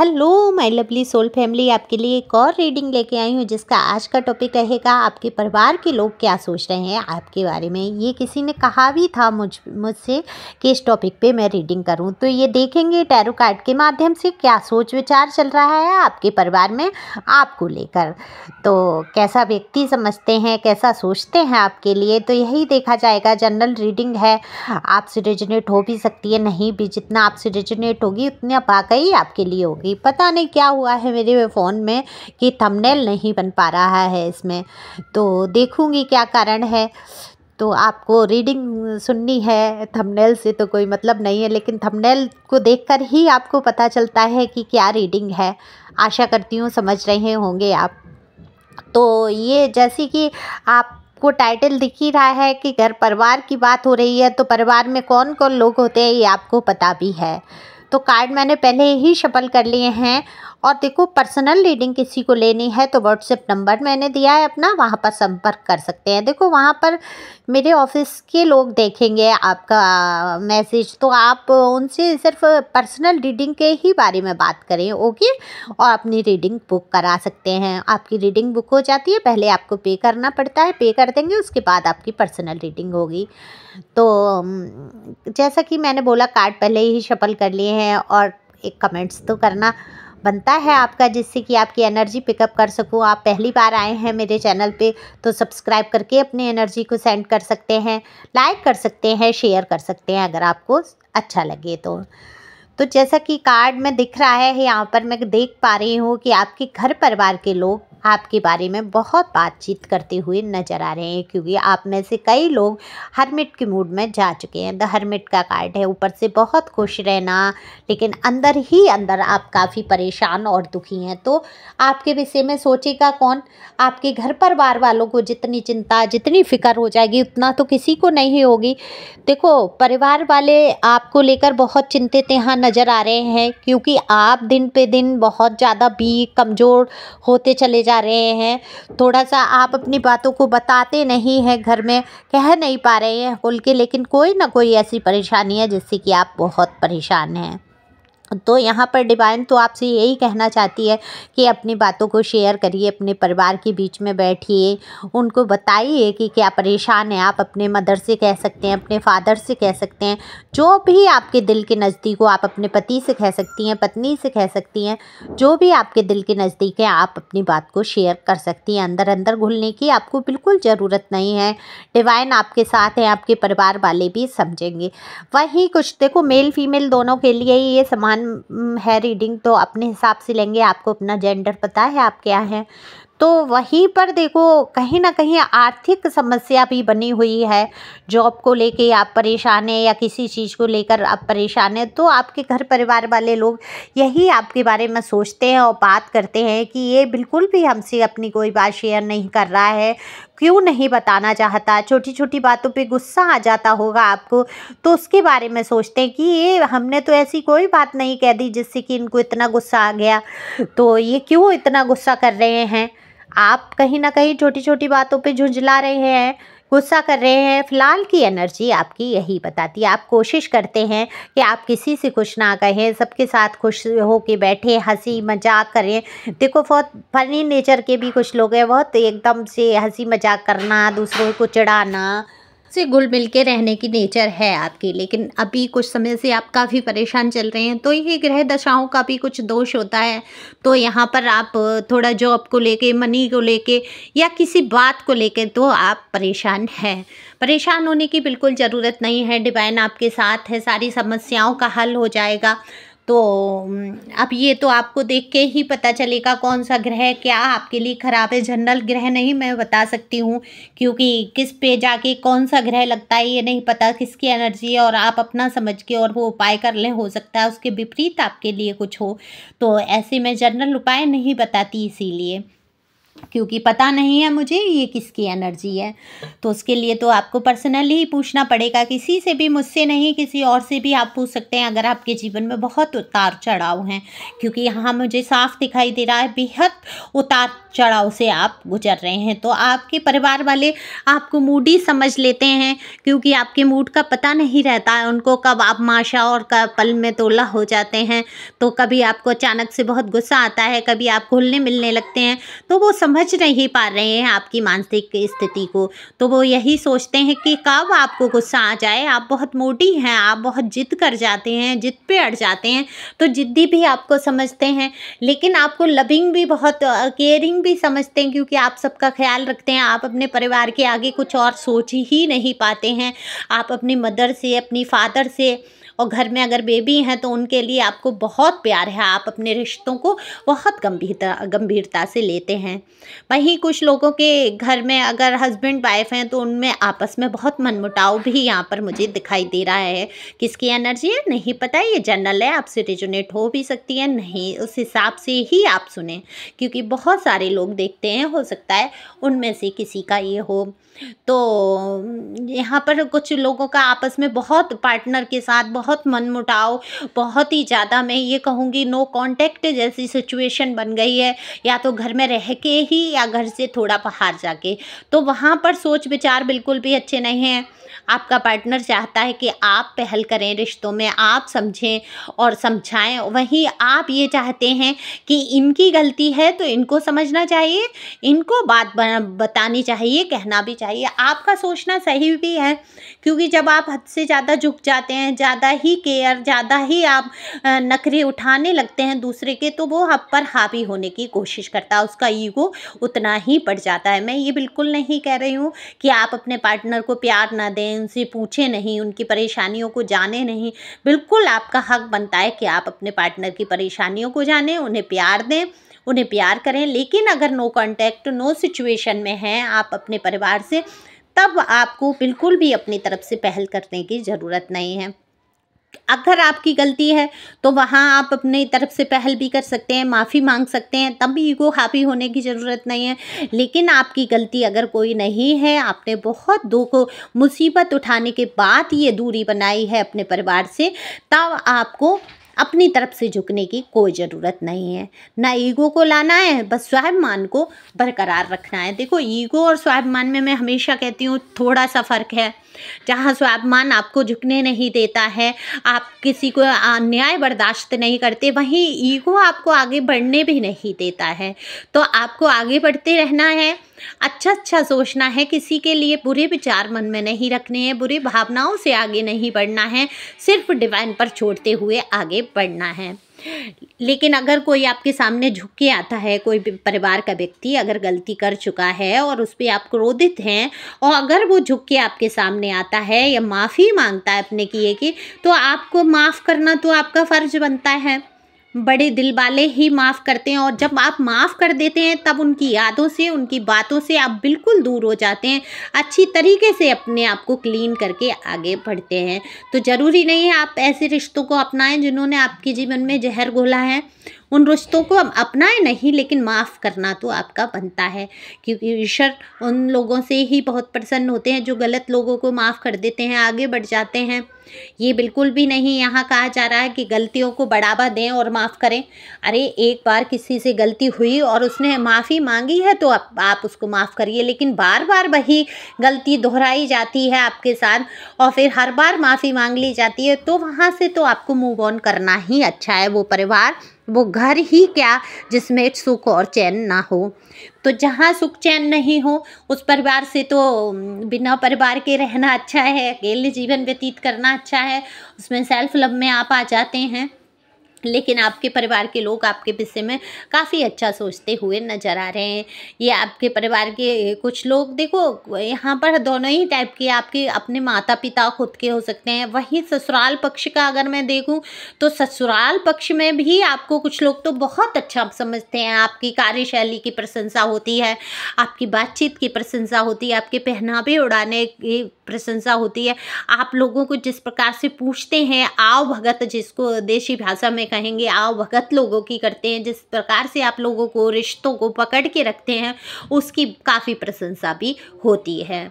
Hello my lovely soul family, आपके लिए एक और रीडिंग लेके आई हूँ जिसका आज का टॉपिक रहेगा आपके परिवार के लोग क्या सोच रहे हैं आपके बारे में। ये किसी ने कहा भी था मुझसे कि इस टॉपिक पे मैं रीडिंग करूँ, तो ये देखेंगे टैरो कार्ड के माध्यम से क्या सोच विचार चल रहा है आपके परिवार में आपको लेकर। तो कैसा व्यक्ति समझते हैं, कैसा सोचते हैं आपके लिए, तो यही देखा जाएगा। जनरल रीडिंग है, आपसे रेजोनेट हो भी सकती है, नहीं भी। जितना आपसे रेजोनेट होगी उतना वाकई आपके लिए होगी। पता नहीं क्या हुआ है मेरे फ़ोन में कि थंबनेल नहीं बन पा रहा है इसमें, तो देखूंगी क्या कारण है। तो आपको रीडिंग सुननी है, थंबनेल से तो कोई मतलब नहीं है, लेकिन थंबनेल को देखकर ही आपको पता चलता है कि क्या रीडिंग है। आशा करती हूँ समझ रहे होंगे आप। तो ये जैसे कि आपको टाइटल दिख ही रहा है कि घर परिवार की बात हो रही है, तो परिवार में कौन कौन लोग होते हैं ये आपको पता भी है। तो कार्ड मैंने पहले ही शफल कर लिए हैं। और देखो, पर्सनल रीडिंग किसी को लेनी है तो व्हाट्सएप नंबर मैंने दिया है अपना, वहाँ पर संपर्क कर सकते हैं। देखो, वहाँ पर मेरे ऑफिस के लोग देखेंगे आपका मैसेज, तो आप उनसे सिर्फ पर्सनल रीडिंग के ही बारे में बात करें, ओके। और अपनी रीडिंग बुक करा सकते हैं। आपकी रीडिंग बुक हो जाती है, पहले आपको पे करना पड़ता है, पे कर देंगे, उसके बाद आपकी पर्सनल रीडिंग होगी। तो जैसा कि मैंने बोला, कार्ड पहले ही शफल कर लिए हैं और एक कमेंट्स तो करना बनता है आपका, जिससे कि आपकी एनर्जी पिकअप कर सकूँ। आप पहली बार आए हैं मेरे चैनल पे तो सब्सक्राइब करके अपनी एनर्जी को सेंड कर सकते हैं, लाइक कर सकते हैं, शेयर कर सकते हैं अगर आपको अच्छा लगे तो जैसा कि कार्ड में दिख रहा है यहाँ पर, मैं देख पा रही हूँ कि आपके घर परिवार के लोग आपके बारे में बहुत बातचीत करते हुए नज़र आ रहे हैं, क्योंकि आप में से कई लोग हरमिट के मूड में जा चुके हैं। द हरमिट का कार्ड है, ऊपर से बहुत खुश रहना, लेकिन अंदर ही अंदर आप काफ़ी परेशान और दुखी हैं। तो आपके विषय में सोचेगा कौन? आपके घर परिवार वालों को जितनी चिंता, जितनी फिक्र हो जाएगी उतना तो किसी को नहीं होगी। देखो, परिवार वाले आपको लेकर बहुत चिंतित यहाँ नज़र आ रहे हैं, क्योंकि आप दिन पे दिन बहुत ज़्यादा वीक, कमज़ोर होते चले जा रहे हैं। थोड़ा सा आप अपनी बातों को बताते नहीं हैं, घर में कह नहीं पा रहे हैं खुल के, लेकिन कोई ना कोई ऐसी परेशानी है जिससे कि आप बहुत परेशान हैं। तो यहाँ पर डिवाइन तो आपसे यही कहना चाहती है कि अपनी बातों को शेयर करिए, अपने परिवार के बीच में बैठिए, उनको बताइए कि क्या परेशान है आप। अपने मदर से कह सकते हैं, अपने फादर से कह सकते हैं, जो भी आपके दिल के नज़दीक हो। आप अपने पति से कह सकती हैं, पत्नी से कह सकती हैं, जो भी आपके दिल के नज़दीक है आप अपनी बात को शेयर कर सकती हैं। अंदर अंदर घुलने की आपको बिल्कुल ज़रूरत नहीं है। डिवाइन आपके साथ है, आपके परिवार वाले भी समझेंगे। वहीं कुछ देखो, मेल फीमेल दोनों के लिए ही ये समान है रीडिंग, तो अपने हिसाब से लेंगे। आपको अपना जेंडर पता है आप क्या हैं। तो वहीं पर देखो, कहीं ना कहीं आर्थिक समस्या भी बनी हुई है। जॉब को लेके आप परेशान हैं या किसी चीज़ को लेकर आप परेशान हैं, तो आपके घर परिवार वाले लोग यही आपके बारे में सोचते हैं और बात करते हैं कि ये बिल्कुल भी हमसे अपनी कोई बात शेयर नहीं कर रहा है, क्यों नहीं बताना चाहता, छोटी छोटी बातों पे गुस्सा आ जाता होगा आपको, तो उसके बारे में सोचते हैं कि ये हमने तो ऐसी कोई बात नहीं कह दी जिससे कि इनको इतना गुस्सा आ गया, तो ये क्यों इतना गुस्सा कर रहे हैं। आप कहीं ना कहीं छोटी छोटी बातों पे झुंझला रहे हैं, गुस्सा कर रहे हैं। फिलहाल की एनर्जी आपकी यही बताती है। आप कोशिश करते हैं कि आप किसी से कुछ ना कहें, सबके साथ खुश होके बैठे, हंसी मजाक करें। देखो, बहुत फनी नेचर के भी कुछ लोग हैं, बहुत एकदम से हंसी मजाक करना, दूसरों को चिढ़ाना, से घुल मिल के रहने की नेचर है आपकी। लेकिन अभी कुछ समय से आप काफ़ी परेशान चल रहे हैं, तो ये ग्रह दशाओं का भी कुछ दोष होता है। तो यहाँ पर आप थोड़ा जॉब को लेके, मनी को लेके या किसी बात को लेके तो आप परेशान हैं। परेशान होने की बिल्कुल ज़रूरत नहीं है, डिवाइन आपके साथ है, सारी समस्याओं का हल हो जाएगा। तो अब ये तो आपको देख के ही पता चलेगा कौन सा ग्रह क्या आपके लिए ख़राब है। जनरल ग्रह नहीं मैं बता सकती हूँ, क्योंकि किस पे जाके कौन सा ग्रह लगता है ये नहीं पता, किसकी एनर्जी है, और आप अपना समझ के और वो उपाय कर लें। हो सकता है उसके विपरीत आपके लिए कुछ हो, तो ऐसे में जनरल उपाय नहीं बताती इसीलिए। क्योंकि पता नहीं है मुझे ये किसकी एनर्जी है। तो उसके लिए तो आपको पर्सनली ही पूछना पड़ेगा, किसी से भी, मुझसे नहीं, किसी और से भी आप पूछ सकते हैं अगर आपके जीवन में बहुत उतार चढ़ाव हैं। क्योंकि यहाँ मुझे साफ दिखाई दे रहा है बेहद उतार चढ़ाव से आप गुजर रहे हैं। तो आपके परिवार वाले आपको मूडी समझ लेते हैं, क्योंकि आपके मूड का पता नहीं रहता है उनको, कब आप माशा और कब पल में तोला हो जाते हैं। तो कभी आपको अचानक से बहुत गुस्सा आता है, कभी आप घुलने मिलने लगते हैं। तो वो समझ नहीं पा रहे हैं आपकी मानसिक स्थिति को। तो वो यही सोचते हैं कि कब आपको गुस्सा आ जाए। आप बहुत मोटी हैं, आप बहुत जिद कर जाते हैं, जिद पे अड़ जाते हैं। तो जिद्दी भी आपको समझते हैं, लेकिन आपको लविंग भी, बहुत केयरिंग भी समझते हैं, क्योंकि आप सबका ख्याल रखते हैं। आप अपने परिवार के आगे कुछ और सोच ही नहीं पाते हैं। आप अपनी मदर से, अपनी फादर से, और घर में अगर बेबी हैं तो उनके लिए आपको बहुत प्यार है। आप अपने रिश्तों को बहुत गंभीरता से लेते हैं। वहीं कुछ लोगों के घर में अगर हस्बैंड वाइफ हैं तो उनमें आपस में बहुत मनमुटाव भी यहाँ पर मुझे दिखाई दे रहा है। किसकी एनर्जी है नहीं पता, ये जनरल है, आपसे रिजोनेट हो भी सकती है, नहीं, उस हिसाब से ही आप सुने, क्योंकि बहुत सारे लोग देखते हैं, हो सकता है उनमें से किसी का ये हो। तो यहाँ पर कुछ लोगों का आपस में बहुत, पार्टनर के साथ बहुत मनमुटाव, बहुत ही ज़्यादा, मैं ये कहूँगी नो कांटेक्ट जैसी सिचुएशन बन गई है, या तो घर में रह के ही या घर से थोड़ा बाहर जाके। तो वहाँ पर सोच विचार बिल्कुल भी अच्छे नहीं हैं। आपका पार्टनर चाहता है कि आप पहल करें रिश्तों में, आप समझें और समझाएं, वहीं आप ये चाहते हैं कि इनकी गलती है तो इनको समझना चाहिए, इनको बात बतानी चाहिए, कहना भी चाहिए। आपका सोचना सही भी है, क्योंकि जब आप हद से ज़्यादा झुक जाते हैं, ज़्यादा ही केयर, ज़्यादा ही आप नखरे उठाने लगते हैं दूसरे के, तो वो आप पर हावी होने की कोशिश करता है, उसका ईगो उतना ही बढ़ जाता है। मैं ये बिल्कुल नहीं कह रही हूँ कि आप अपने पार्टनर को प्यार ना दें, उनसे पूछें नहीं, उनकी परेशानियों को जाने नहीं। बिल्कुल आपका हक बनता है कि आप अपने पार्टनर की परेशानियों को जानें, उन्हें प्यार दें, उन्हें प्यार करें। लेकिन अगर नो कांटेक्ट, नो सिचुएशन में हैं आप अपने परिवार से, तब आपको बिल्कुल भी अपनी तरफ से पहल करने की ज़रूरत नहीं है। अगर आपकी गलती है तो वहाँ आप अपनी तरफ से पहल भी कर सकते हैं, माफ़ी मांग सकते हैं, तब भी ईगो हावी होने की ज़रूरत नहीं है। लेकिन आपकी गलती अगर कोई नहीं है, आपने बहुत दुख मुसीबत उठाने के बाद ये दूरी बनाई है अपने परिवार से, तब आपको अपनी तरफ से झुकने की कोई ज़रूरत नहीं है। ना ईगो को लाना है, बस स्वाभिमान को बरकरार रखना है। देखो, ईगो और स्वाभिमान में मैं हमेशा कहती हूँ थोड़ा सा फ़र्क है। जहाँ स्वाभिमान आपको झुकने नहीं देता है, आप किसी को अन्याय बर्दाश्त नहीं करते, वहीं ईगो आपको आगे बढ़ने भी नहीं देता है। तो आपको आगे बढ़ते रहना है, अच्छा सोचना है, किसी के लिए बुरे विचार मन में नहीं रखने हैं, बुरी भावनाओं से आगे नहीं बढ़ना है, सिर्फ डिवाइन पर छोड़ते हुए आगे बढ़ना है। लेकिन अगर कोई आपके सामने झुक के आता है, कोई परिवार का व्यक्ति अगर गलती कर चुका है और उस पर आप क्रोधित हैं, और अगर वो झुक के आपके सामने आता है या माफ़ी मांगता है अपने किए की, तो आपको माफ़ करना तो आपका फ़र्ज बनता है। बड़े दिल वाले ही माफ़ करते हैं, और जब आप माफ़ कर देते हैं तब उनकी यादों से, उनकी बातों से आप बिल्कुल दूर हो जाते हैं, अच्छी तरीके से अपने आप को क्लीन करके आगे बढ़ते हैं। तो ज़रूरी नहीं है आप ऐसे रिश्तों को अपनाएं जिन्होंने आपके जीवन में जहर घोला है। उन रिश्तों को अपनाएं नहीं, लेकिन माफ़ करना तो आपका बनता है, क्योंकि ईश्वर उन लोगों से ही बहुत प्रसन्न होते हैं जो गलत लोगों को माफ़ कर देते हैं, आगे बढ़ जाते हैं। ये बिल्कुल भी नहीं यहाँ कहा जा रहा है कि गलतियों को बढ़ावा दें और माफ़ करें। अरे, एक बार किसी से गलती हुई और उसने माफ़ी मांगी है तो आप उसको माफ़ करिए, लेकिन बार बार वही गलती दोहराई जाती है आपके साथ और फिर हर बार माफ़ी मांग ली जाती है, तो वहाँ से तो आपको मूव ऑन करना ही अच्छा है। वो परिवार, वो घर ही क्या जिसमें सुख और चैन ना हो। तो जहाँ सुख चैन नहीं हो उस परिवार से तो बिना परिवार के रहना अच्छा है, अकेले जीवन व्यतीत करना अच्छा है, उसमें सेल्फ लव में आप आ जाते हैं। लेकिन आपके परिवार के लोग आपके विषय में काफ़ी अच्छा सोचते हुए नज़र आ रहे हैं। ये आपके परिवार के कुछ लोग, देखो यहाँ पर दोनों ही टाइप के, आपके अपने माता पिता खुद के हो सकते हैं। वहीं ससुराल पक्ष का अगर मैं देखूँ तो ससुराल पक्ष में भी आपको कुछ लोग तो बहुत अच्छा समझते हैं। आपकी कार्यशैली की प्रशंसा होती है, आपकी बातचीत की प्रशंसा होती है, आपके पहनावे उड़ाने की प्रशंसा होती है। आप लोगों को जिस प्रकार से पूछते हैं, आओ भगत जिसको देशी भाषा में कहेंगे आवभगत लोगों की करते हैं, जिस प्रकार से आप लोगों को रिश्तों को पकड़ के रखते हैं उसकी काफ़ी प्रशंसा भी होती है।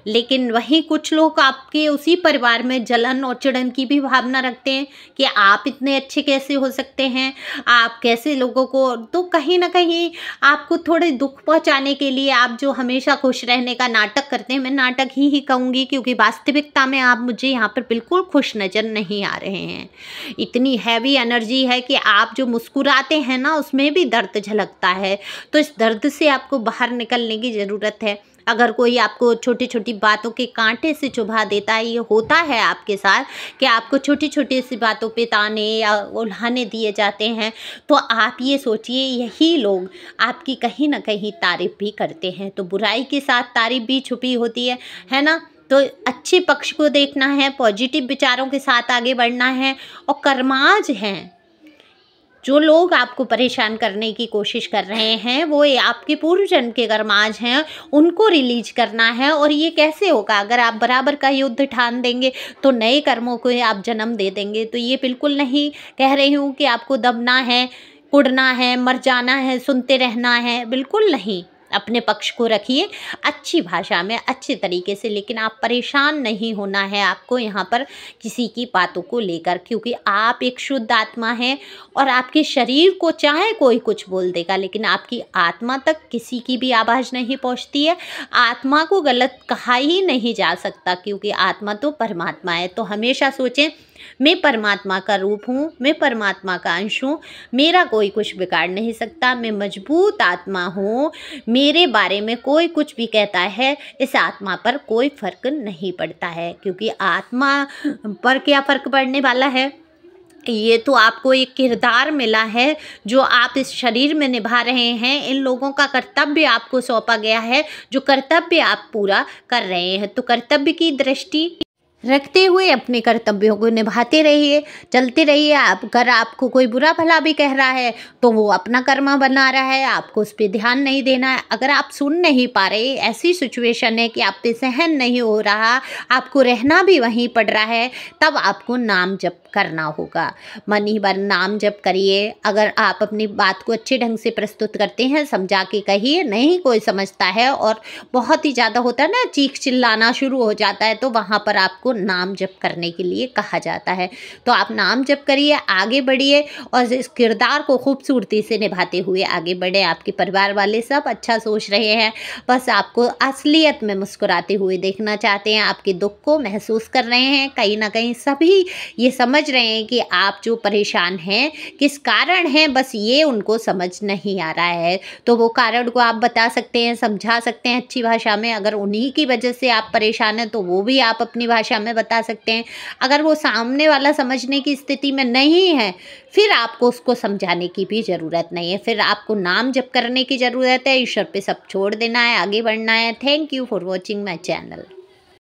लेकिन वहीं कुछ लोग आपके उसी परिवार में जलन और चिढ़न की भी भावना रखते हैं कि आप इतने अच्छे कैसे हो सकते हैं, आप कैसे लोगों को, तो कहीं ना कहीं आपको थोड़े दुख पहुंचाने के लिए आप जो हमेशा खुश रहने का नाटक करते हैं, मैं नाटक ही कहूँगी क्योंकि वास्तविकता में आप मुझे यहाँ पर बिल्कुल खुश नज़र नहीं आ रहे हैं। इतनी हैवी एनर्जी है कि आप जो मुस्कुराते हैं ना उसमें भी दर्द झलकता है, तो इस दर्द से आपको बाहर निकलने की ज़रूरत है। अगर कोई आपको छोटी छोटी बातों के कांटे से चुभा देता है, ये होता है आपके साथ कि आपको छोटी छोटी सी बातों पे ताने या उल्हाने दिए जाते हैं, तो आप ये सोचिए यही लोग आपकी कहीं ना कहीं तारीफ़ भी करते हैं। तो बुराई के साथ तारीफ़ भी छुपी होती है ना। तो अच्छे पक्ष को देखना है, पॉजिटिव विचारों के साथ आगे बढ़ना है। और कर्माज हैं जो लोग आपको परेशान करने की कोशिश कर रहे हैं, वो आपके पूर्व जन्म के कर्माज हैं, उनको रिलीज करना है। और ये कैसे होगा? अगर आप बराबर का युद्ध ठान देंगे तो नए कर्मों को आप जन्म दे देंगे। तो ये बिल्कुल नहीं कह रही हूँ कि आपको दबना है, कुड़ना है, मर जाना है, सुनते रहना है, बिल्कुल नहीं। अपने पक्ष को रखिए अच्छी भाषा में, अच्छे तरीके से, लेकिन आप परेशान नहीं होना है आपको यहाँ पर किसी की बातों को लेकर, क्योंकि आप एक शुद्ध आत्मा हैं। और आपके शरीर को चाहे कोई कुछ बोल देगा, लेकिन आपकी आत्मा तक किसी की भी आवाज़ नहीं पहुँचती है। आत्मा को गलत कहा ही नहीं जा सकता, क्योंकि आत्मा तो परमात्मा है। तो हमेशा सोचें मैं परमात्मा का रूप हूँ, मैं परमात्मा का अंश हूँ, मेरा कोई कुछ बिगाड़ नहीं सकता, मैं मजबूत आत्मा हूँ, मेरे बारे में कोई कुछ भी कहता है इस आत्मा पर कोई फ़र्क नहीं पड़ता है। क्योंकि आत्मा पर क्या फ़र्क पड़ने वाला है? ये तो आपको एक किरदार मिला है जो आप इस शरीर में निभा रहे हैं। इन लोगों का कर्तव्य आपको सौंपा गया है, जो कर्तव्य आप पूरा कर रहे हैं। तो कर्तव्य की दृष्टि रखते हुए अपने कर्तव्यों को निभाते रहिए, चलते रहिए। आप अगर आपको कोई बुरा भला भी कह रहा है तो वो अपना कर्मा बना रहा है, आपको उस पर ध्यान नहीं देना है। अगर आप सुन नहीं पा रहे, ऐसी सिचुएशन है कि आप पे सहन नहीं हो रहा, आपको रहना भी वहीं पड़ रहा है, तब आपको नाम जप करना होगा। मन ही मन नाम जप करिए। अगर आप अपनी बात को अच्छे ढंग से प्रस्तुत करते हैं, समझा के कहिए, नहीं कोई समझता है और बहुत ही ज़्यादा होता है ना, चीख चिल्लाना शुरू हो जाता है, तो वहाँ पर आपको नाम जप करने के लिए कहा जाता है। तो आप नाम जप करिए, आगे बढ़िए और इस किरदार को खूबसूरती से निभाते हुए आगे बढ़े। आपके परिवार वाले सब अच्छा सोच रहे हैं, बस आपको असलियत में मुस्कुराते हुए देखना चाहते हैं, आपके दुख को महसूस कर रहे हैं। कहीं ना कहीं सभी ये समझ रहे हैं कि आप जो परेशान हैं किस कारण हैं, बस ये उनको समझ नहीं आ रहा है। तो वो कारण को आप बता सकते हैं, समझा सकते हैं अच्छी भाषा में। अगर उन्हीं की वजह से आप परेशान हैं तो वो भी आप अपनी भाषा में बता सकते हैं। अगर वो सामने वाला समझने की स्थिति में नहीं है, फिर आपको उसको समझाने की भी ज़रूरत नहीं है, फिर आपको नाम जप करने की ज़रूरत है। ईश्वर पे सब छोड़ देना है, आगे बढ़ना है। Thank you for watching my channel.